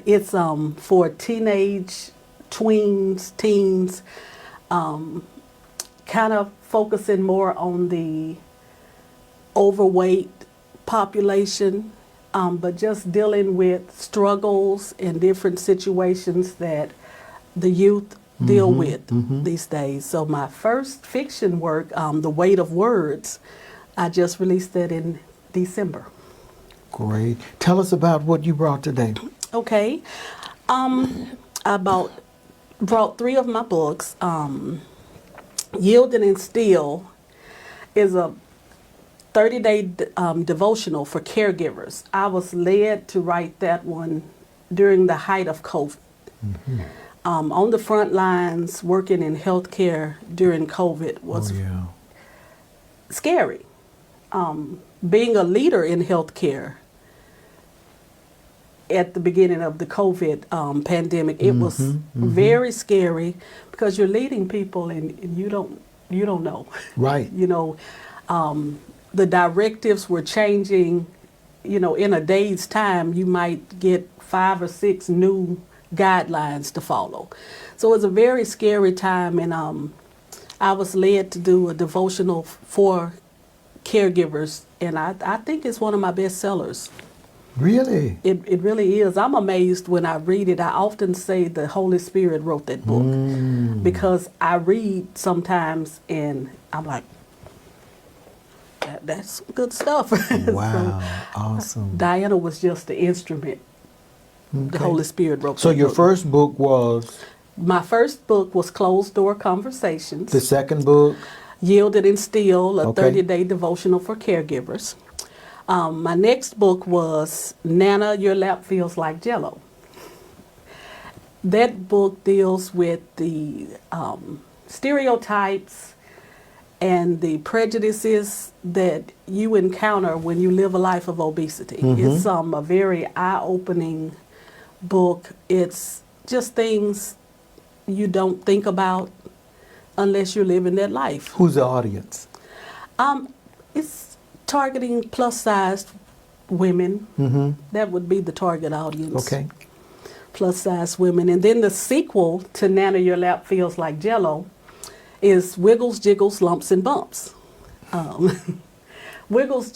It's for teenage, tweens, teens, kind of focusing more on the overweight population, but just dealing with struggles and different situations that the youth deal with these days. So my first fiction work, The Weight of Words, I just released that in December. Great. Tell us about what you brought today. Okay. I brought 3 of my books. Yield and Instill is a 30-day devotional for caregivers. I was led to write that one during the height of COVID. On the front lines, working in healthcare during COVID was scary. Being a leader in healthcare at the beginning of the COVID pandemic, it was very scary because you're leading people and you don't know. Right. You know, the directives were changing. You know, in a day's time, you might get 5 or 6 new guidelines to follow. So it was a very scary time, and I was led to do a devotional for caregivers, and I think it's one of my best sellers. Really? It really is. I'm amazed when I read it. I often say the Holy Spirit wrote that book because I read sometimes and I'm like, that's good stuff. Wow, awesome. Diana was just the instrument. The Holy Spirit wrote So that your book. first book was? My first book was Closed Door Conversations. The second book? Yield and Instill, a 30-day devotional for caregivers. My next book was Nana, Your Lap Feels Like Jello. That book deals with the stereotypes and the prejudices that you encounter when you live a life of obesity. It's a very eye-opening book. It's just things you don't think about unless you're living that life. Who's the audience? It's targeting plus-sized women. That would be the target audience. Okay. Plus-sized women. And then the sequel to Nana, Your Lap Feels Like Jello is Wiggles, Jiggles, Lumps, and Bumps. Wiggles, Jiggles,